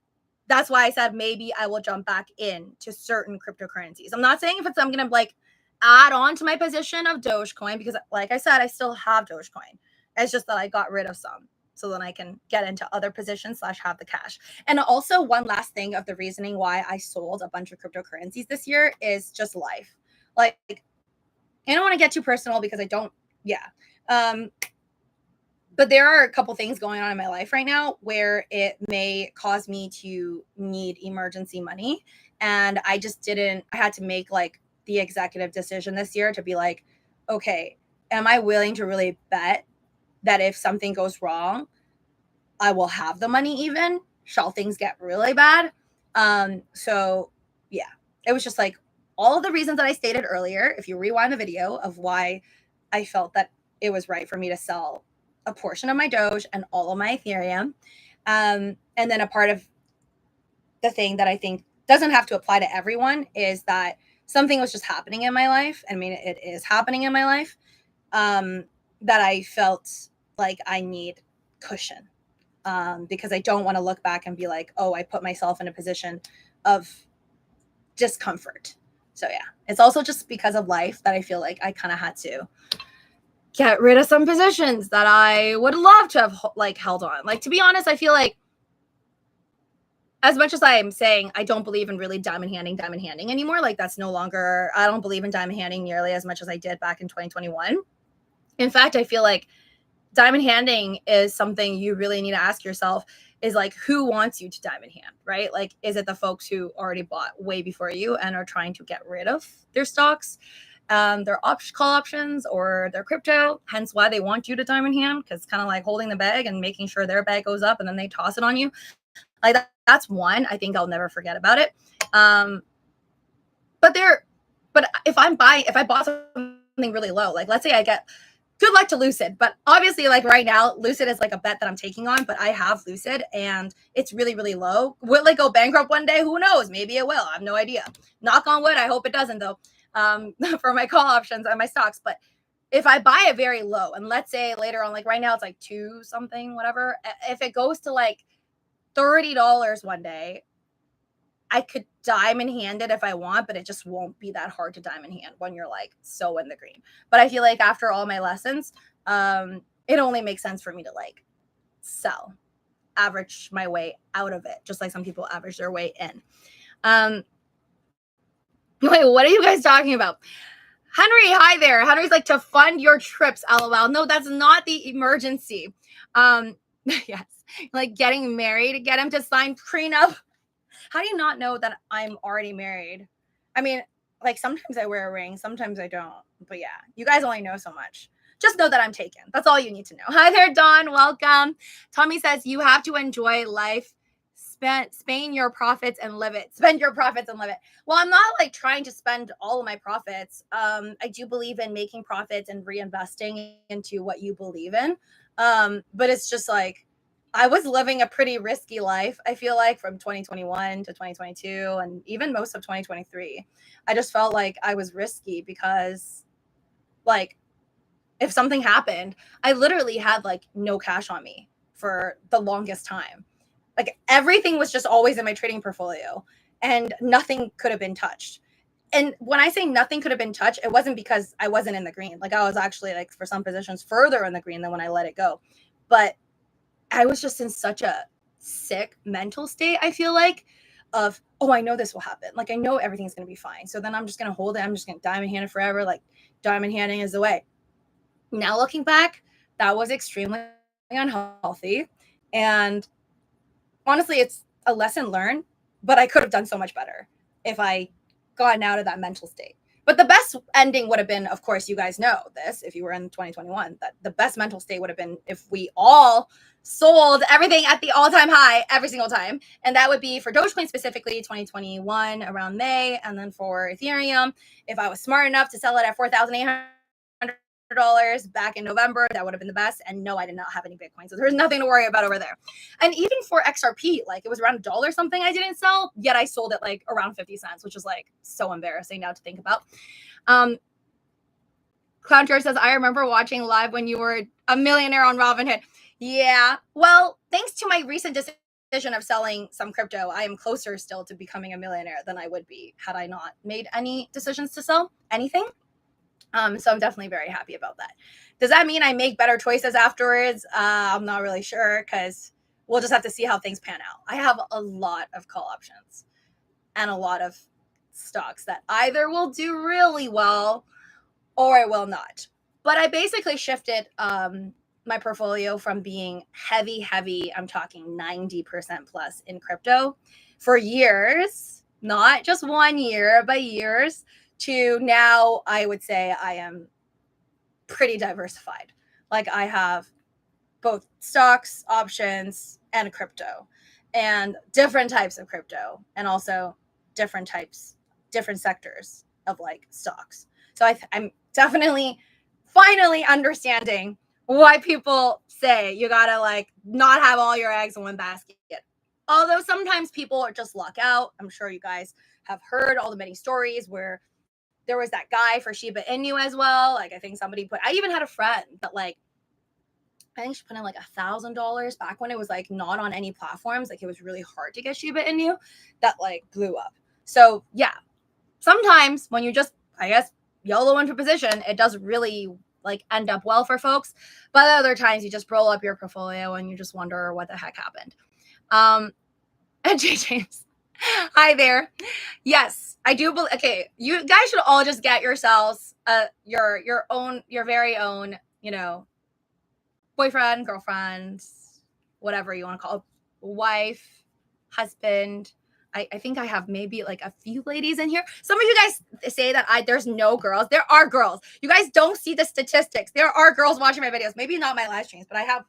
That's why I said maybe I will jump back in to certain cryptocurrencies. I'm not saying if it's, I'm going to like add on to my position of Dogecoin, because like I said, I still have Dogecoin. It's just that I got rid of some so then I can get into other positions / have the cash. And also, one last thing of the reasoning why I sold a bunch of cryptocurrencies this year is just life. Like, I don't want to get too personal because I don't, but there are a couple things going on in my life right now where it may cause me to need emergency money. And I had to make like the executive decision this year to be like, okay, am I willing to really bet that if something goes wrong, I will have the money even? Shall things get really bad? So yeah, it was just like all of the reasons that I stated earlier. If you rewind the video of why I felt that it was right for me to sell a portion of my Doge and all of my Ethereum. And then a part of the thing that I think doesn't have to apply to everyone is that something was just happening in my life. I mean, it is happening in my life, that I felt like I need cushion, because I don't want to look back and be like, oh, I put myself in a position of discomfort. So yeah, it's also just because of life that I feel like I kind of had to get rid of some positions that I would love to have like held on. Like, to be honest, I feel like as much as I'm saying I don't believe in really diamond handing anymore, like that's no longer, I don't believe in diamond handing nearly as much as I did back in 2021. In fact, I feel like diamond handing is something you really need to ask yourself is like, who wants you to diamond hand, right? Like, is it the folks who already bought way before you and are trying to get rid of their stocks, their call options, or their crypto, hence why they want you to diamond hand, because it's kind of like holding the bag and making sure their bag goes up and then they toss it on you. Like, that's one. I think I'll never forget about it. But if I bought something really low, like let's say I get, good luck to Lucid, but obviously like right now, Lucid is like a bet that I'm taking on, but I have Lucid and it's really, really low. Will it go bankrupt one day? Who knows? Maybe it will. I have no idea. Knock on wood. I hope it doesn't though, for my call options and my stocks. But if I buy it very low, and let's say later on, like right now it's like 2 something, whatever. If it goes to like $30 one day, I could diamond hand it if I want, but it just won't be that hard to diamond hand when you're like so in the green. But I feel like after all my lessons, it only makes sense for me to like sell, average my way out of it, just like some people average their way in. Wait, what are you guys talking about? Henry, hi there. Henry's like, to fund your trips, LOL. No, that's not the emergency. Yes, like getting married, get him to sign prenup. How do you not know that I'm already married? I mean, like sometimes I wear a ring, sometimes I don't. But yeah, you guys only know so much. Just know that I'm taken. That's all you need to know. Hi there, Dawn. Welcome. Tommy says, you have to enjoy life. spend your profits and live it. Spend your profits and live it. Well, I'm not like trying to spend all of my profits. I do believe in making profits and reinvesting into what you believe in. But it's just like I was living a pretty risky life, I feel like, from 2021 to 2022 and even most of 2023. I just felt like I was risky because like if something happened, I literally had like no cash on me for the longest time. Like everything was just always in my trading portfolio and nothing could have been touched. And when I say nothing could have been touched, it wasn't because I wasn't in the green. Like I was actually like for some positions further in the green than when I let it go. But I was just in such a sick mental state, I feel like, of, oh, I know this will happen. Like I know everything's going to be fine. So then I'm just going to hold it. I'm just going to diamond hand it forever. Like diamond handing is the way. Now looking back, that was extremely unhealthy. And honestly, it's a lesson learned, but I could have done so much better if I gotten out of that mental state. But the best ending would have been, of course, you guys know this if you were in 2021, that the best mental state would have been if we all sold everything at the all-time high every single time. And that would be for Dogecoin specifically 2021 around May. And then for Ethereum, if I was smart enough to sell it at $4,800 back in November, that would have been the best. And no, I did not have any Bitcoin. So there's nothing to worry about over there. And even for XRP, like it was around $1 something I didn't sell, yet I sold it like around 50 cents, which is like so embarrassing now to think about. Clown George says, I remember watching live when you were a millionaire on Robinhood. Yeah. Well, thanks to my recent decision of selling some crypto, I am closer still to becoming a millionaire than I would be had I not made any decisions to sell anything. So I'm definitely very happy about that. Does that mean I make better choices afterwards? I'm not really sure because we'll just have to see how things pan out. I have a lot of call options and a lot of stocks that either will do really well or it will not. But I basically shifted my portfolio from being heavy, I'm talking 90% plus in crypto for years, not just 1 year, but years, to now I would say I am pretty diversified. Like I have both stocks, options, and crypto, and different types of crypto, and also different sectors of like stocks. So I'm definitely finally understanding why people say you gotta like not have all your eggs in one basket. Although sometimes people just luck out. I'm sure you guys have heard all the many stories where there was that guy for Shiba Inu as well. Like I think somebody I even had a friend that like, I think she put in like $1,000 back when it was like not on any platforms. Like it was really hard to get Shiba Inu, that like blew up. So yeah, sometimes when you just, I guess, YOLO into position, it does really like end up well for folks. But other times you just roll up your portfolio and you just wonder what the heck happened. And J James, hi there. Yes, I do believe. Okay, you guys should all just get yourselves your very own, you know, boyfriend, girlfriend, whatever you want to call it, wife, husband. I think I have maybe like a few ladies in here. Some of you guys say that there's no girls. There are girls. You guys don't see the statistics. There are girls watching my videos. Maybe not my live streams, but I have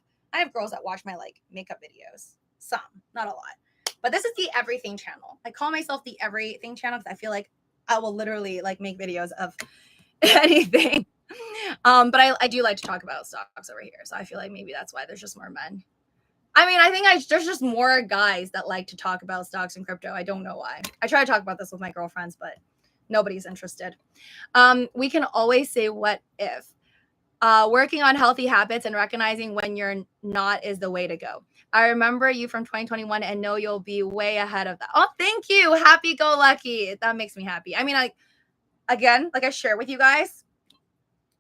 girls that watch my like makeup videos. Some, not a lot. But this is the everything channel. I call myself the everything channel because I feel like I will literally like make videos of anything. But I do like to talk about stocks over here. So I feel like maybe that's why there's just more men. I mean, I think there's just more guys that like to talk about stocks and crypto. I don't know why. I try to talk about this with my girlfriends, but nobody's interested. We can always say what if. Working on healthy habits and recognizing when you're not is the way to go. I remember you from 2021 and know you'll be way ahead of that. Oh, thank you. Happy go lucky. That makes me happy. I mean, again, like I share with you guys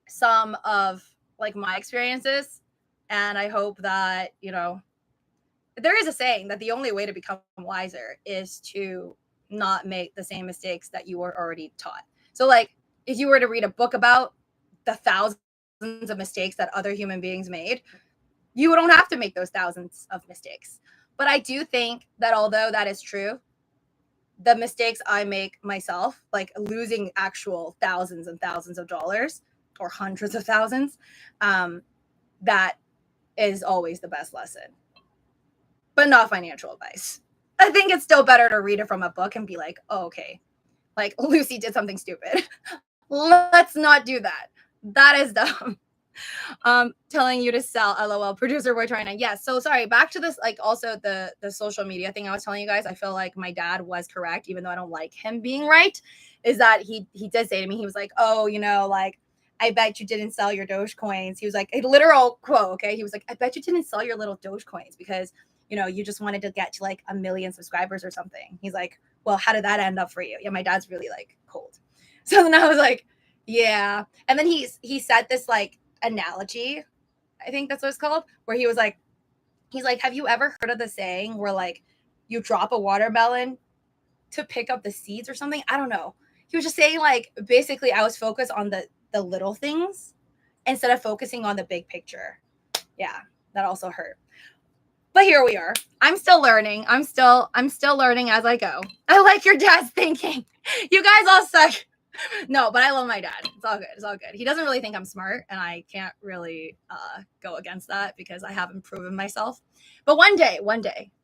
some of like my experiences, and I hope that, you know, there is a saying that the only way to become wiser is to not make the same mistakes that you were already taught. So like if you were to read a book about the thousands of mistakes that other human beings made, you don't have to make those thousands of mistakes. But I do think that although that is true, the mistakes I make myself, like losing actual thousands and thousands of dollars or hundreds of thousands, that is always the best lesson. But not financial advice. I think it's still better to read it from a book and be like, oh, okay, like Lucy did something stupid. Let's not do that. That is dumb. Telling you to sell, lol. Producer boy trying to, yes. So sorry, back to this, like also the social media thing I was telling you guys. I feel like my dad was correct, even though I don't like him being right, is that he did say to me, he was like, oh, you know, like, I bet you didn't sell your Dogecoins. He was like, a literal quote, okay? He was like, I bet you didn't sell your little Dogecoins because, you know, you just wanted to get to like 1 million subscribers or something. He's like, well, how did that end up for you? Yeah, my dad's really like cold. So then I was like, yeah. And then he said this like analogy, I think that's what it's called, where he's like, have you ever heard of the saying where like you drop a watermelon to pick up the seeds or something? I don't know. He was just saying like basically I was focused on the little things instead of focusing on the big picture. Yeah, that also hurt. But here we are. I'm still learning. I'm still learning as I go. I like your dad's thinking. You guys all suck. No, but I love my dad. It's all good. It's all good. He doesn't really think I'm smart, and I can't really go against that because I haven't proven myself. But one day,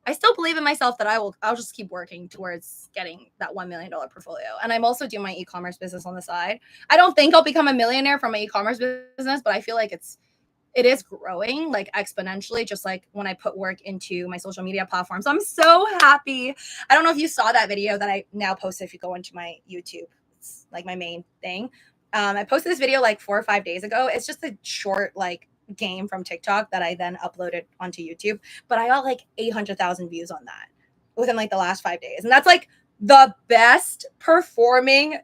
I still believe in myself that I'll just keep working towards getting that $1 million portfolio. And I'm also doing my e-commerce business on the side. I don't think I'll become a millionaire from my e-commerce business, but I feel like it is growing like exponentially, just like when I put work into my social media platforms. So I'm so happy. I don't know if you saw that video that I now posted. If you go into my YouTube, it's like my main thing. I posted this video like 4 or 5 days ago. It's just a short like game from TikTok that I then uploaded onto YouTube. But I got like 800,000 views on that within like the last 5 days. And that's like the best performing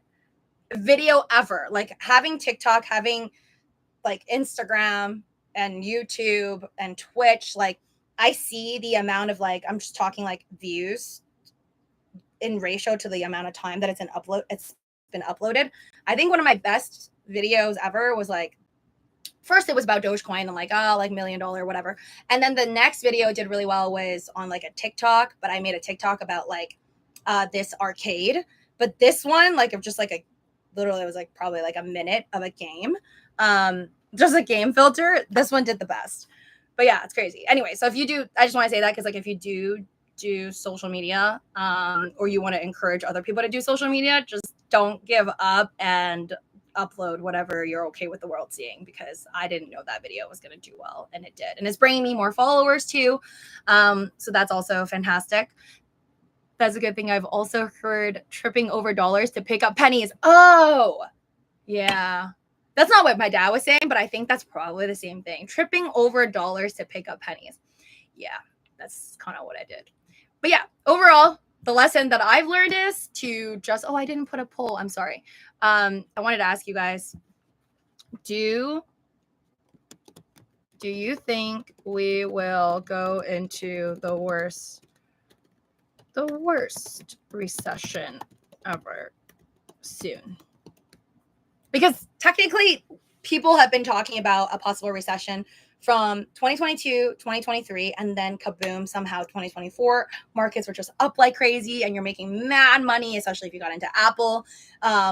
video ever. Like having TikTok, having like Instagram and YouTube and Twitch, like I see the amount of like, I'm just talking like views in ratio to the amount of time that it's been uploaded. I think one of my best videos ever was like, first it was about Dogecoin and like, oh, like $1 million, whatever. And then the next video did really well was on like a TikTok, but I made a TikTok about like this arcade. But this one, like, just like literally it was like probably like a minute of a game. Just a game filter. This one did the best. But yeah, it's crazy. Anyway, so if you do, I just want to say that because like if you do social media, or you want to encourage other people to do social media, just don't give up and upload whatever you're okay with the world seeing, because I didn't know that video was going to do well, and it did. And it's bringing me more followers too. So that's also fantastic. That's a good thing. I've also heard tripping over dollars to pick up pennies. Oh, yeah. That's not what my dad was saying, but I think that's probably the same thing. Tripping over dollars to pick up pennies. Yeah, that's kind of what I did. But yeah, overall, the lesson that I've learned is to just, I didn't put a poll. I'm sorry. I wanted to ask you guys, do you think we will go into the worst recession ever soon? Because technically people have been talking about a possible recession from 2022, 2023, and then kaboom, somehow 2024. Markets were just up like crazy, and you're making mad money, especially if you got into Apple,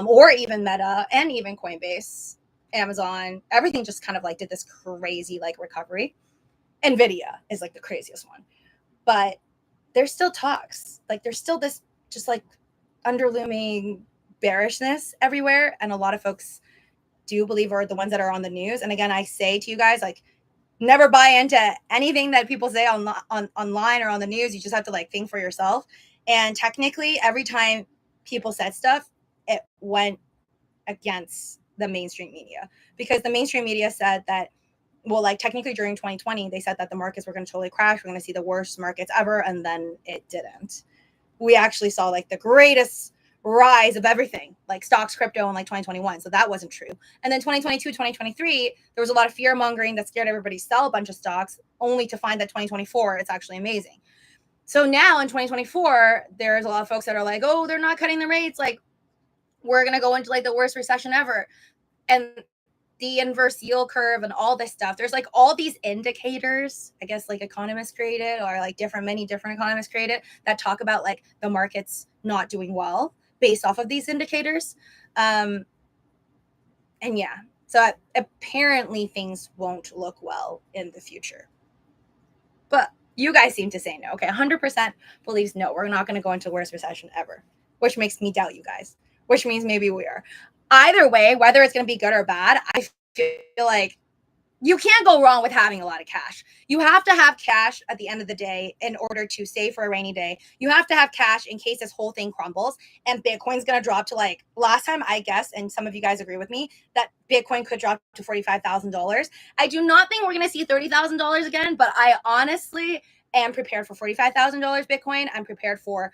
or even Meta, and even Coinbase, Amazon. Everything just kind of like did this crazy like recovery. Nvidia is like the craziest one. But there's still talks. Like there's still this just like underlooming bearishness everywhere, and a lot of folks do believe are the ones that are on the news. And again, I say to you guys, like, never buy into anything that people say online or on the news. You just have to like think for yourself. And technically, every time people said stuff, it went against the mainstream media, because the mainstream media said that, well, like technically during 2020, they said that the markets were going to totally crash. We're going to see the worst markets ever. And then it didn't. We actually saw like the greatest rise of everything, like stocks, crypto in like 2021. So that wasn't true. And then 2022, 2023, there was a lot of fear mongering that scared everybody to sell a bunch of stocks, only to find that 2024, it's actually amazing. So now in 2024, there's a lot of folks that are like, oh, they're not cutting the rates. Like we're going to go into like the worst recession ever. And the inverse yield curve and all this stuff. There's like all these indicators, I guess, like economists created, or like many different economists created, that talk about like the markets not doing well based off of these indicators. And yeah, so apparently things won't look well in the future. But You guys seem to say no. Okay, 100% believes no. We're not going to go into the worst recession ever, which makes me doubt you guys, which means maybe we are. Either way, whether it's going to be good or bad, I feel like you can't go wrong with having a lot of cash. You have to have cash at the end of the day in order to save for a rainy day. You have to have cash in case this whole thing crumbles and Bitcoin's going to drop to, like, last time I guess, and some of you guys agree with me, that Bitcoin could drop to $45,000. I do not think we're going to see $30,000 again, but I honestly am prepared for $45,000 Bitcoin. I'm prepared for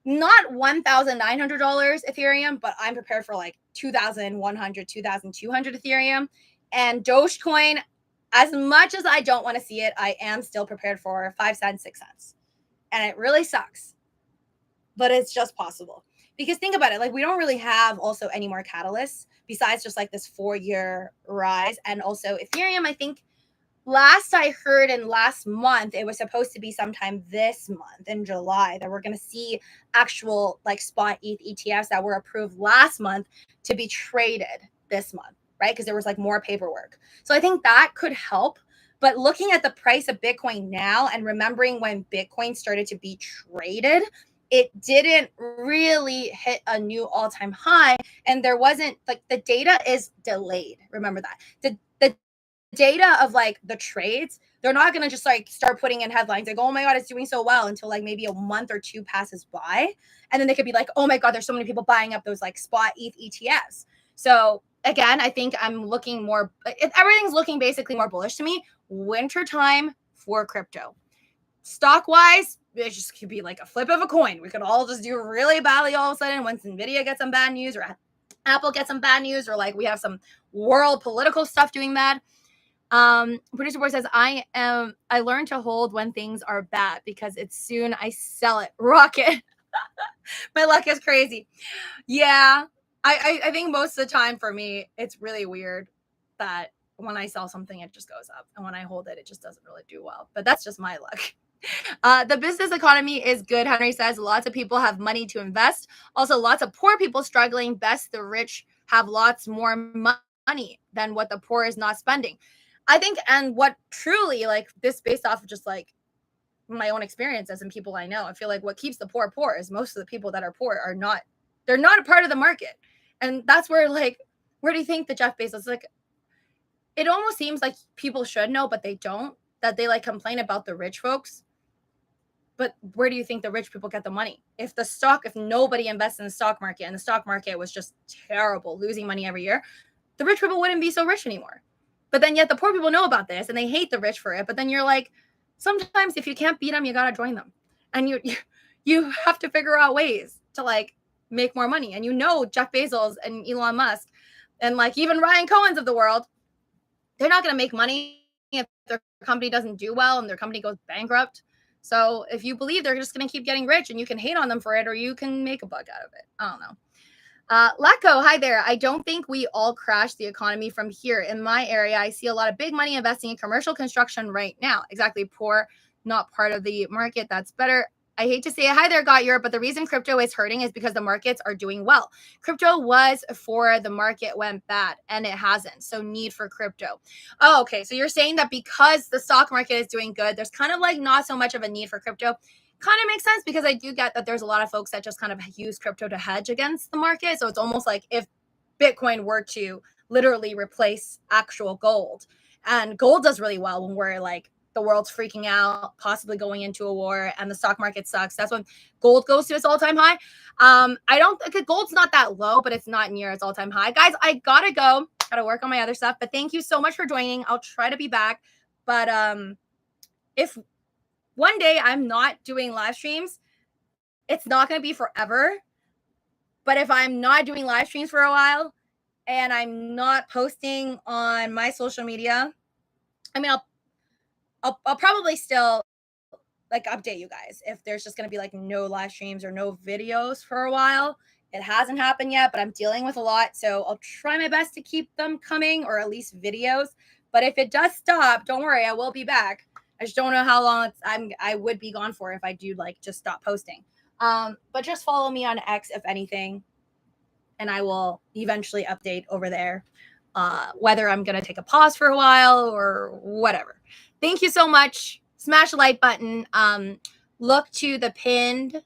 not $1,900 Ethereum, but I'm prepared for like 2,100, 2,200 Ethereum. And Dogecoin, as much as I don't want to see it, I am still prepared for 5 cents, 6 cents. And it really sucks, but it's just possible. Because think about it, like, we don't really have also any more catalysts besides just like this 4-year rise. And also Ethereum, I think last I heard in last month, it was supposed to be sometime this month in July that we're going to see actual like spot ETH ETFs that were approved last month to be traded this month, right? Because there was like more paperwork. So I think that could help. But looking at the price of Bitcoin now and remembering when Bitcoin started to be traded, it didn't really hit a new all-time high. And there wasn't, like, the data is delayed. Remember that. The data of like the trades, they're not going to just like start putting in headlines like, oh my God, it's doing so well, until like maybe a month or two passes by. And then they could be like, oh my God, there's so many people buying up those like spot ETH ETFs. So again, I think I'm looking more, everything's looking basically more bullish to me. Winter time for crypto. Stock wise, it just could be like a flip of a coin. We could all just do really badly all of a sudden once Nvidia gets some bad news, or Apple gets some bad news, or like we have some world political stuff doing bad. Producer boy says, I learned to hold when things are bad because it's soon I sell it. Rocket. My luck is crazy. Yeah. I think most of the time for me, it's really weird that when I sell something, it just goes up. And when I hold it, it just doesn't really do well. But that's just my luck. The business economy is good, Henry says. Lots of people have money to invest. Also, lots of poor people struggling. Best the rich have lots more money than what the poor is not spending. I think, and what truly, like, this based off of just like my own experiences and people I know, I feel like what keeps the poor is most of the people that are poor are not, they're not a part of the market. And that's where, like, where do you think the Jeff Bezos, like, it almost seems like people should know, but they don't, that they like complain about the rich folks. But where do you think the rich people get the money? If nobody invests in the stock market and the stock market was just terrible, losing money every year, the rich people wouldn't be so rich anymore. But then yet the poor people know about this and they hate the rich for it. But then you're like, sometimes if you can't beat them, you got to join them. And you have to figure out ways to like make more money. And Jeff Bezos and Elon Musk and like even Ryan Cohen's of the world, they're not going to make money if their company doesn't do well and their company goes bankrupt. So if you believe they're just going to keep getting rich, and you can hate on them for it, or you can make a buck out of it. I don't know. Lacko, hi there. I don't think we all crash the economy from here. In my area, I see a lot of big money investing in commercial construction right now. Exactly. Poor, not part of the market. That's better. I hate to say it. Hi there, Got Europe, but the reason crypto is hurting is because the markets are doing well. Crypto was for the market went bad, and it hasn't. So need for crypto. Oh, okay. So you're saying that because the stock market is doing good, there's kind of like not so much of a need for crypto. Kind of makes sense, because I do get that there's a lot of folks that just kind of use crypto to hedge against the market. So it's almost like if Bitcoin were to literally replace actual gold, and gold does really well when we're like, the world's freaking out, possibly going into a war, and the stock market sucks. That's when gold goes to its all-time high. I don't think gold's not that low, but it's not near its all-time high. Guys, I gotta go. Gotta work on my other stuff. But thank you so much for joining. I'll try to be back. But if one day I'm not doing live streams, it's not going to be forever. But if I'm not doing live streams for a while and I'm not posting on my social media, I mean, I'll probably still like update you guys if there's just going to be like no live streams or no videos for a while. It hasn't happened yet, but I'm dealing with a lot. So I'll try my best to keep them coming, or at least videos. But if it does stop, don't worry, I will be back. I just don't know how long I would be gone for if I do like just stop posting. But just follow me on X if anything, and I will eventually update over there, whether I'm going to take a pause for a while or whatever. Thank you so much. smash the like button. Look to the pinned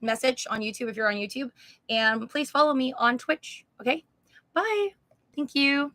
message on YouTube if you're on YouTube. And please follow me on Twitch. Okay? Bye. Thank you.